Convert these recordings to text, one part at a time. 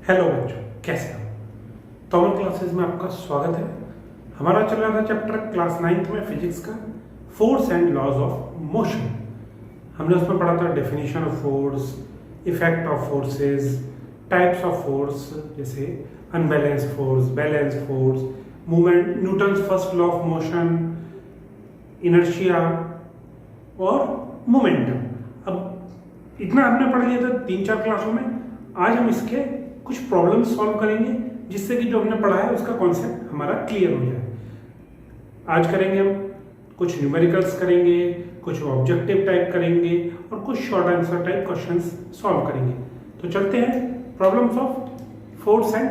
Hello बच्चों, कैसे हो? कॉमन क्लासेस में आपका स्वागत है। हमारा चल रहा था चैप्टर क्लास 9th में फिजिक्स का force and laws of motion. हमने उसमें पढ़ा था definition of force, effect of forces, types of force जैसे unbalance force, balance force, movement, Newton's first law of motion, inertia और मोमेंटम। अब इतना हमने पढ़ लिया था 3-4 क्लासों में। आज हम इसके कुछ प्रॉब्लम सॉल्व करेंगे जिससे कि जो हमने पढ़ा है उसका कॉन्सेप्ट हमारा क्लियर हो जाए। आज करेंगे हम कुछ न्यूमेरिकल्स करेंगे, कुछ ऑब्जेक्टिव टाइप करेंगे और कुछ short answer type questions solve करेंगे। तो चलते हैं problems of force and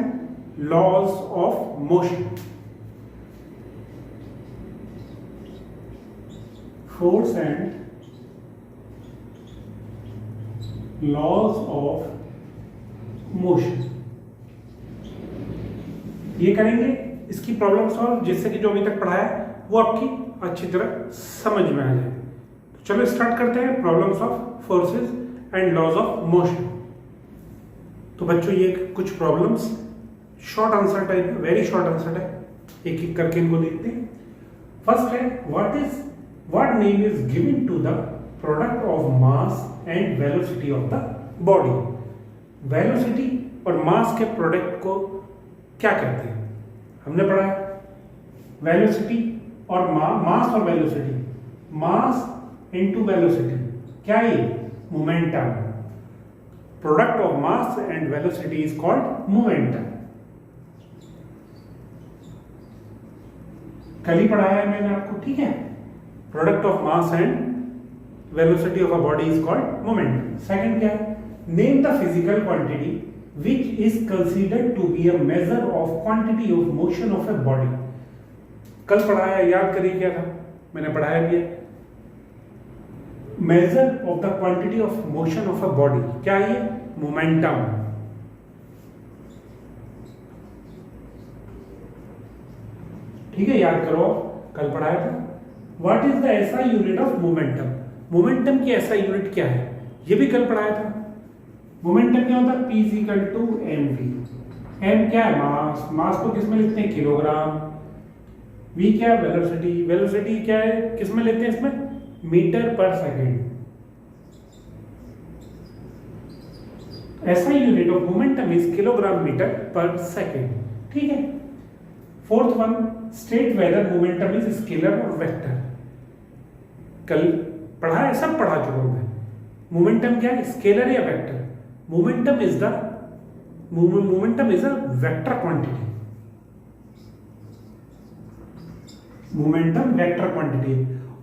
laws of motion. Force and laws of motion, ये करेंगे इसकी प्रॉब्लम सॉल्व जिससे कि जो अभी तक पढ़ा है वो आपकी अच्छी तरह समझ में आ जाए। तो चलो स्टार्ट करते हैं problems of forces and laws of motion. तो बच्चों ये कुछ प्रॉब्लम्स शॉर्ट आंसर टाइप है, वेरी शॉर्ट आंसर है, एक एक करके इनको देखते हैं। फर्स्ट है what name is given to the product of mass and velocity of the body. Velocity और मास के प्रोडक्ट को क्या कहते हैं? हमने पढ़ा है वेलोसिटी और मास और वेलोसिटी, मास इनटू वेलोसिटी, क्या ये momentum. Product of mass and velocity is called momentum. कल ही पढ़ाया है मैंने आपको, ठीक है। Product of mass and velocity of a body is called momentum. Second क्या है? Name the physical quantity which is considered to be a measure of quantity of motion of a body। कल पढ़ाया, याद करिए क्या था, मैंने पढ़ाया भी है। measure of the quantity of motion of a body, क्या है? मोमेंटम। ठीक है, याद करो, कल पढ़ाया था। What is the SI unit of momentum? Momentum की SI यूनिट क्या है, ये भी कल पढ़ाया था। मोमेंटम क्या होता है? P is equal to mv। m क्या है? मास। मास को किस में लिखते हैं? किलोग्राम। v क्या है? वेलोसिटी। वेलोसिटी क्या है, किस में लिखते हैं इसमें? मीटर पर second. SI unit of momentum is kilogram metre पर सेकेंड। ठीक है। Fourth one, state whether momentum is scalar और वेक्टर। कल पढ़ा है, सब पढ़ा चुका हूं मैं। मोमेंटम क्या है? स्केलर या vector? Momentum is a vector quantity। Momentum vector quantity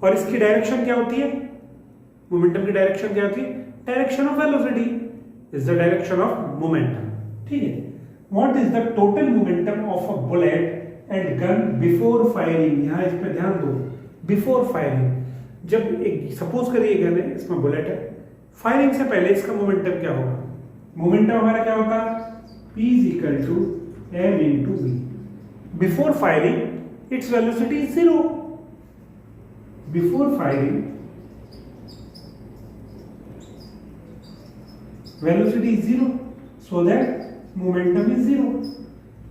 और इसकी डायरेक्शन क्या होती है? मोमेंटम की डायरेक्शन क्या होती है? Direction of velocity is the direction of momentum. ठीक है। What is the total momentum of a bullet and gun before firing. यहां इस पे ध्यान दो, बिफोर फायरिंग। जब एक सपोज करिए गन है, इसमें बुलेट है, फायरिंग से पहले इसका मोमेंटम क्या होगा? मोमेंटम हमारा क्या होता है? P is equal to m into v। Before firing, its velocity is 0। Before firing, velocity is 0, so that momentum is 0।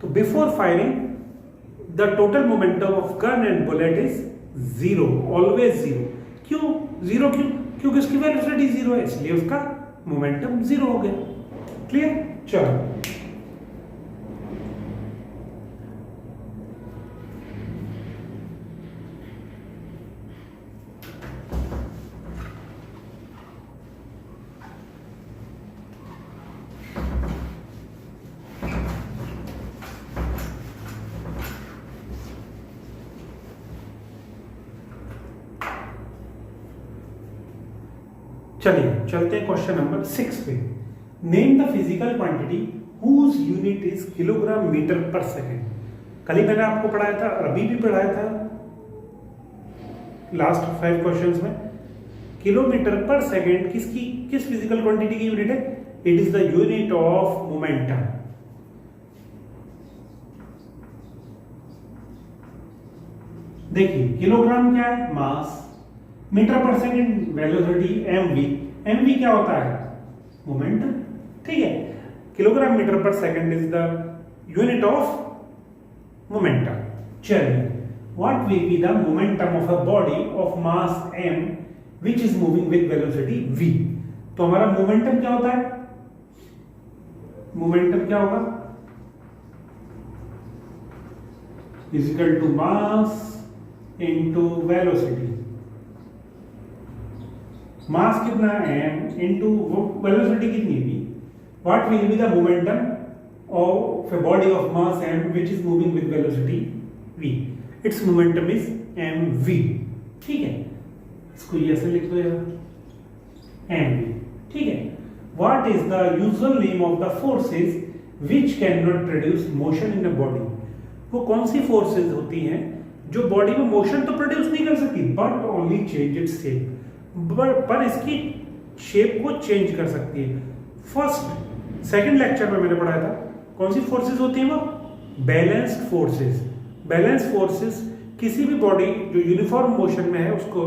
तो before firing, the total momentum of gun and bullet is 0, always 0। क्यों 0? क्योंकि उसकी velocity 0 है, इसलिए उसका momentum 0 हो गया। Clear? चलो चलिए चलते हैं क्वेश्चन नंबर 6 पे। Name the physical quantity whose unit is kilogram metre पर सेकेंड। कल ही मैंने आपको पढ़ाया था, अभी भी पढ़ाया था लास्ट 5 क्वेश्चंस में। किलोमीटर पर सेकेंड किस फिजिकल क्वांटिटी की यूनिट है? It is the unit of momentum. देखिए किलोग्राम क्या है? मास। मीटर पर सेकेंड वेलोसिटी mv। mv क्या होता है? मोमेंटम। ठीक है, किलोग्राम मीटर पर second is the unit of momentum. चलिए, what will be the momentum of a body of mass m which is moving with velocity v। तो हमारा मोमेंटम क्या होता है? मोमेंटम क्या होगा? Is equal to mass into velocity. Mass कितना है m इंटू वेलोसिटी कितनी है v। What will be the momentum of a body of mass m which is moving with velocity v। its momentum is mv। ठीक है, इसको ये ऐसे लिख दो यार, mv। ठीक है, what is the usual name of the forces which can not produce motion in a body. वो कौन सी फोर्सेस होती हैं जो बॉडी में मोशन तो प्रोड्यूस नहीं कर सकती but only change its shape, पर इसकी शेप को चेंज कर सकती है। फर्स्ट सेकंड लेक्चर में मैंने पढ़ाया था कौन सी फोर्सेस होती हैं वो, बैलेंस्ड फोर्सेस। बैलेंस फोर्सेस किसी भी बॉडी जो यूनिफॉर्म मोशन में है उसको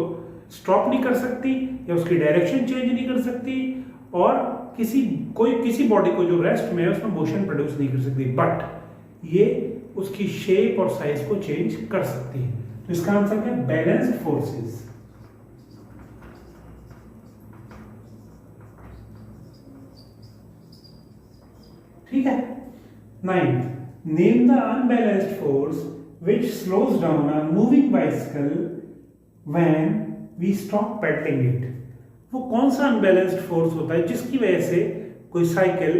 स्टॉप नहीं कर सकती या उसकी डायरेक्शन चेंज नहीं कर सकती, और किसी बॉडी को जो रेस्ट में है उसमें मोशन प्रोड्यूस नहीं कर सकती, बट ये उसकी शेप और साइज को चेंज कर सकती है। तो इसका आंसर क्या है? Balanced forces. ठीक है। 9th, name the unbalanced force which slows down a moving bicycle when we stop pedaling it। वो कौन सा अनबैलेंस्ड फोर्स होता है जिसकी वजह से कोई साइकिल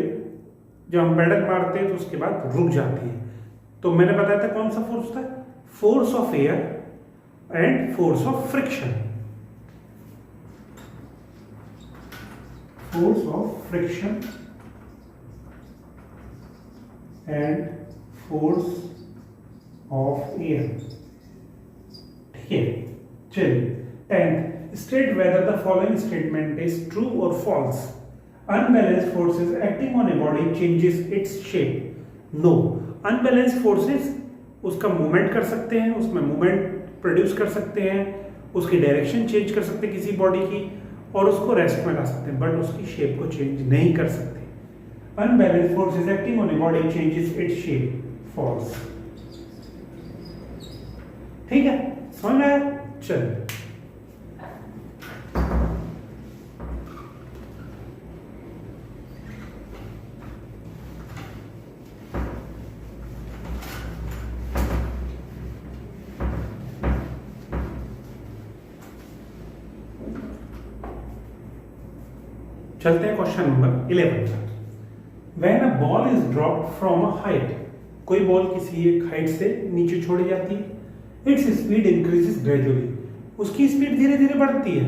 जब हम पेडल मारते हैं तो उसके बाद रुक जाती है। तो मैंने बताया था कौन सा फोर्स था, force of air and force of friction. Force of friction and force of air. ठीक है, चलिए। 10th, state whether the following statement is true or false। Unbalanced forces acting on a body changes its shape। No, unbalanced forces उसका movement कर सकते हैं, उसमें movement produce कर सकते हैं, उसकी डायरेक्शन चेंज कर सकते हैं किसी बॉडी की, और उसको रेस्ट में ला सकते हैं, बट उसकी शेप को चेंज नहीं कर सकते। Unbalanced forces acting on a body changes its shape। False। ठीक है, समझ में आया? चलिए, चलते हैं क्वेश्चन नंबर 11 पर। When a ball is dropped from a height, कोई बॉल किसी एक हाइट से नीचे छोड़ी जाती है, इट्स स्पीड इंक्रीजेस ग्रेजुअली, उसकी स्पीड धीरे धीरे बढ़ती है।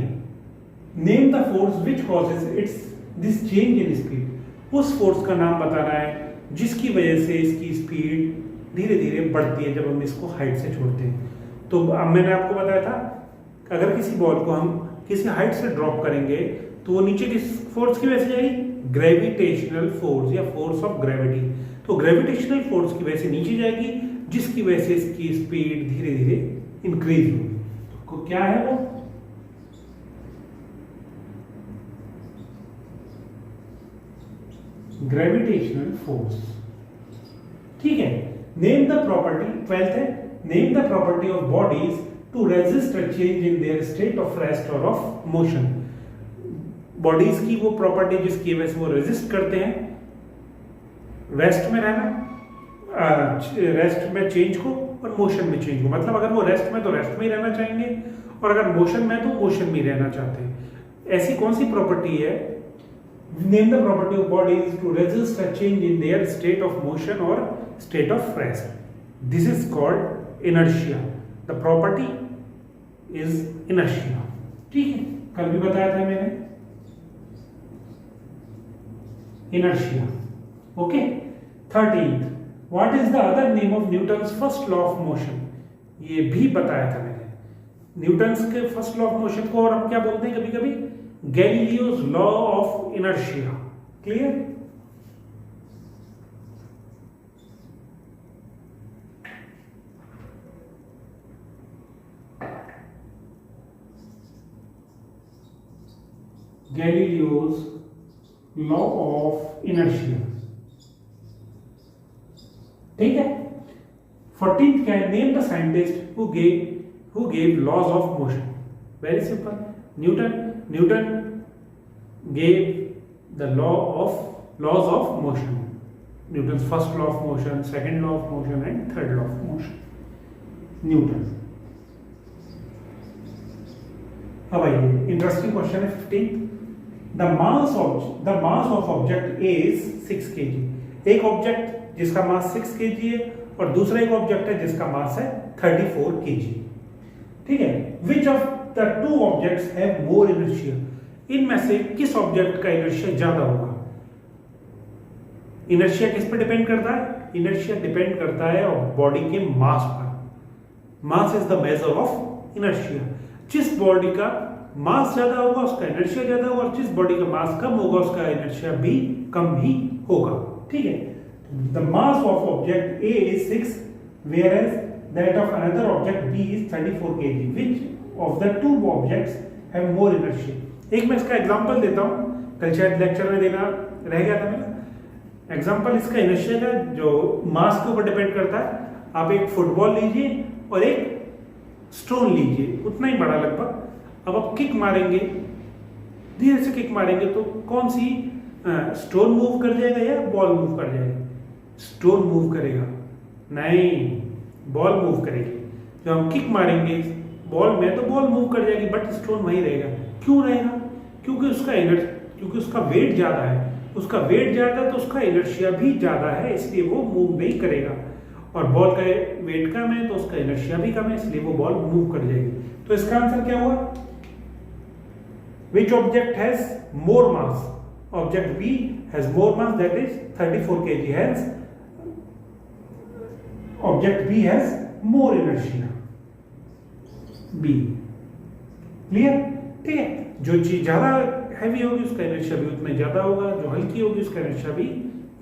Name the force which causes it's this change in speed. उस फोर्स का नाम बताना है जिसकी वजह से इसकी स्पीड धीरे धीरे बढ़ती है जब हम इसको हाइट से छोड़ते हैं। तो अब मैंने आपको बताया था अगर किसी बॉल को हम किसी हाइट से ड्रॉप करेंगे तो वो नीचे किस फोर्स की वजह से जाएगी, ग्रेविटेशनल फोर्स या फोर्स ऑफ ग्रेविटी। तो ग्रेविटेशनल फोर्स की वजह से नीचे जाएगी जिसकी वजह से इसकी स्पीड धीरे धीरे इंक्रीज होगी। तो क्या है वो, ग्रेविटेशनल फोर्स। ठीक है। नेम द प्रॉपर्टी, 12th है, name the property of bodies to resist a change in their state of rest और ऑफ मोशन। बॉडीज की वो प्रॉपर्टी जिसकी वजह से वो रेजिस्ट करते हैं रेस्ट में रहना, रेस्ट में चेंज को और मोशन में चेंज को। मतलब अगर वो रेस्ट में तो रेस्ट में ही रहना चाहेंगे और अगर मोशन में तो मोशन में ही रहना चाहते हैं। ऐसी कौन सी प्रॉपर्टी है, name the property of bodies to resist a change in their state of motion और state of rest. This is called inertia. The property is inertia. ठीक है, कल भी बताया था मैंने inertia. Okay. 13th, what is the other name of Newton's first law of motion. ये भी बताया था मैंने, न्यूटन्स के फर्स्ट लॉ ऑफ मोशन को और हम क्या बोलते हैं कभी कभी, Galileo's law of inertia. Clear. Galileo's law of inertia. ठीक है। 14th क्या है, name the scientist who gave laws of motion. Very simple, Newton gave the laws of motion, Newton's first law of motion, second law of motion and third law of motion, Newton। अब आइए interesting question है 15th। The mass of object is 6 kg। एक object जिसका मास 6 kg है और दूसरा एक object है जिसका मास है 34 kg। ठीक है। Which of the two objects have more inertia. इनमें से किस ऑब्जेक्ट का इनर्शिया ज्यादा होगा। इनर्शिया किस पर डिपेंड करता है, इनर्शिया डिपेंड करता है बॉडी के मास पर। Mass is the measure of inertia. जिस बॉडी का मास ज्यादा होगा उसका इनर्शिया ज्यादा होगा, और जिस बॉडी का मास कम होगा उसका इनर्शिया भी कम ही होगा। ठीक है। The mass of object A is 6 whereas that of another object B is 34 kg. Which of the two objects have more inertia? एक मैं इसका एग्जांपल देता हूं, कल शायद लेक्चर में देना रह गया था मेरा। एग्जांपल इसका इनर्शिया का जो मास के ऊपर डिपेंड करता है। आप एक फुटबॉल लीजिए और एक स्टोन लीजिए, उतना ही बड़ा लगभग। अब आप किक मारेंगे, धीरे से किक मारेंगे तो कौन सी स्टोन मूव कर जाएगा या बॉल मूव कर जाएगा? स्टोन मूव करेगा, नहीं बॉल मूव करेगी। जब हम किक मारेंगे बॉल में तो बॉल मूव कर जाएगी बट स्टोन वहीं रहेगा। क्यों रहेगा? क्योंकि उसका वेट ज्यादा है। उसका वेट ज्यादा है तो उसका इनर्शिया भी ज्यादा है, इसलिए वो मूव नहीं करेगा। और बॉल का वेट कम है तो उसका इनर्शिया भी कम है, इसलिए वो बॉल मूव कर जाएगी। तो इसका आंसर क्या हुआ? Which object has more mass? Object B has more mass, that is 34 kg। Hence object B has more inertia. B clear? ठीक है। जो चीज ज्यादा हैवी होगी उसका इनर्शिया भी उतना ज्यादा होगा, जो हल्की होगी उसका इनर्शिया भी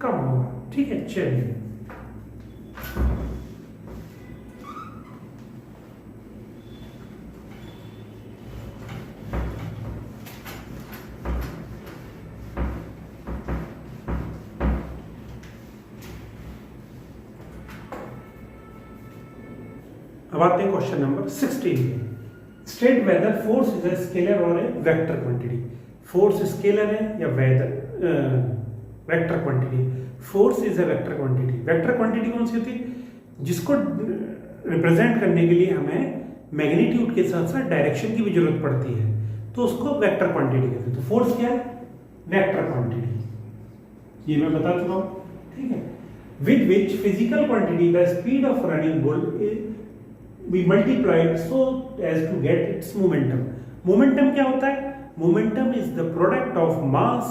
कम होगा। ठीक है। चलिए अब आते हैं question number 16। State whether force is a scalar और ए वेक्टर क्वांटिटी। फोर्स स्केलर है या vector quantity? Force is a vector quantity. Vector quantity कौन सी होती है? जिसको रिप्रेजेंट करने के लिए हमें मैग्नीट्यूड के साथ साथ डायरेक्शन की भी जरूरत पड़ती है, तो उसको वेक्टर क्वांटिटी कहते हैं। तो फोर्स क्या है? Vector quantity. ये मैं बता चुका हूं। ठीक है। With which physical quantity the speed of running bull we multiplied so as to get its momentum। momentum क्या होता है? momentum is the product of mass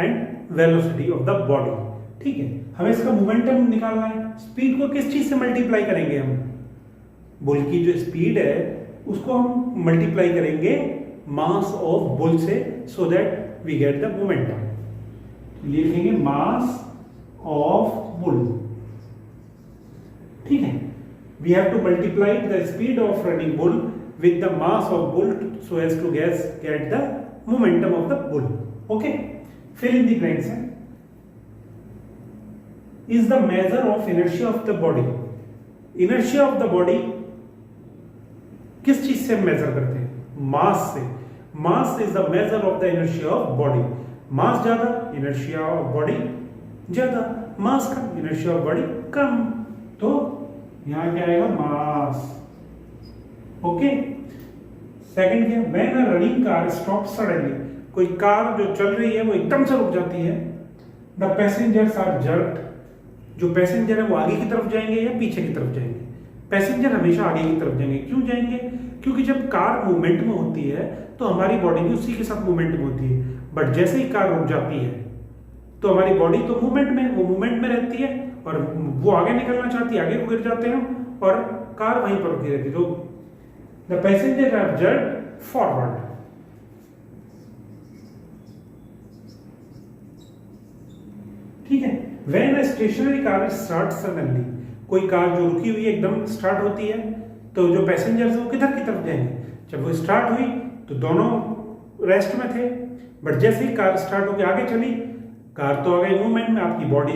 and velocity of the body। ठीक है। हमें इसका momentum निकालना है। स्पीड को किस चीज से मल्टीप्लाई करेंगे? हम बुल की जो स्पीड है उसको हम मल्टीप्लाई करेंगे मास ऑफ बुल से, so that we get the momentum। लिखेंगे मास ऑफ बुल। ठीक है। We have to multiply the speed of running bull with the mass of bull so as to get the momentum of the bull। Okay, fill in the blanks। Is the measure of inertia of the body। inertia of the body किस चीज से major करते हैं? मास से। मास is the measure of the inertia of body। मास ज्यादा, inertia of body ज्यादा। मास कम, inertia of body कम। तो यहां क्या आएगा? मास। ओके। सेकंड क्या? When a running car stop suddenly. कोई कार जो चल रही है वो एकदम से रुक जाती है। The passengers are jerked. जो पैसेंजर है वो आगे की तरफ जाएंगे या पीछे की तरफ जाएंगे? पैसेंजर हमेशा आगे की तरफ जाएंगे। क्यों जाएंगे? क्योंकि जब कार मूवमेंट में होती है तो हमारी बॉडी भी उसी के साथ मूवमेंट में होती है, बट जैसे ही कार रुक जाती है तो हमारी बॉडी तो मूवमेंट में, वो मूवमेंट में रहती है और वो आगे निकलना चाहती है, आगे को गिर जाते हैं और कार वहीं पर रुकी रहती है। तो the passenger are jerked forward. ठीक है। When a stationary car start suddenly. कोई कार जो रुकी हुई है एकदम स्टार्ट होती है तो जो पैसेंजर्स वो किधर की तरफ जाएंगे? जब वो स्टार्ट हुई तो दोनों रेस्ट में थे, बट जैसे ही कार स्टार्ट होकर आगे चली, कार तो आ गई मूवमेंट में, आपकी बॉडी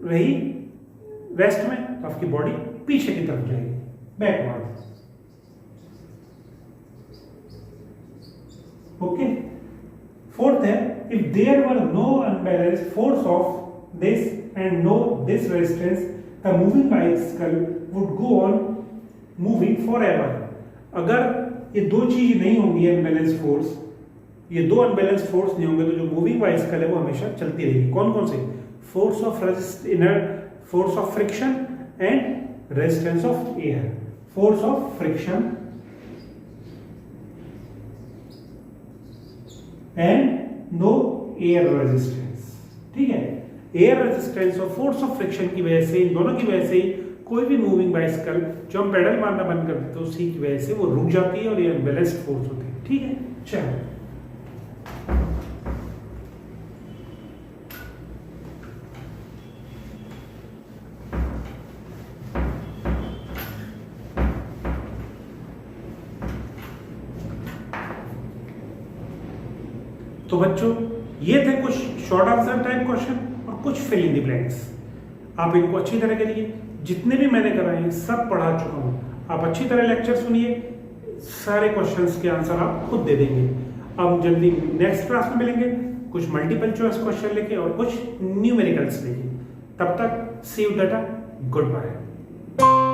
रही रेस्ट में तो आपकी बॉडी पीछे की तरफ जाएगी, बैकवर्ड। ओके, फोर्थ है, if there were no unbalanced force of this and no this resistance the moving bicycle would go on moving forever. अगर ये दो चीज नहीं होंगी, अनबैलेंस फोर्स, ये दो अनबैलेंस फोर्स नहीं होंगे, तो जो मूविंग बाइसिकल है वो हमेशा चलती रहेगी। कौन कौन से? Force of inner force of friction and resistance of air. Force of friction and no air resistance. ठीक है, एयर रेजिस्टेंस और फोर्स ऑफ फ्रिक्शन की वजह से, इन दोनों की वजह से कोई भी मूविंग बाइसिकल जो हम पेडल मारना बंद कर देते हैं उसी की वजह से वो रुक जाती है और ये अनबैलेंस्ड फोर्स होती है। ठीक है, चलो तो बच्चों ये थे कुछ शॉर्ट आंसर टाइप क्वेश्चन और कुछ फिल इन द ब्लैंक्स। आप इनको अच्छी तरह करिए, जितने भी मैंने कराए हैं सब पढ़ा चुका हूं। आप अच्छी तरह लेक्चर सुनिए, सारे क्वेश्चंस के आंसर आप खुद दे देंगे। अब जल्दी नेक्स्ट क्लास में मिलेंगे कुछ मल्टीपल चॉइस क्वेश्चन लेके और कुछ न्यूमेरिकल्स लेके। तब तक सी यू, टाटा, गुड बाय।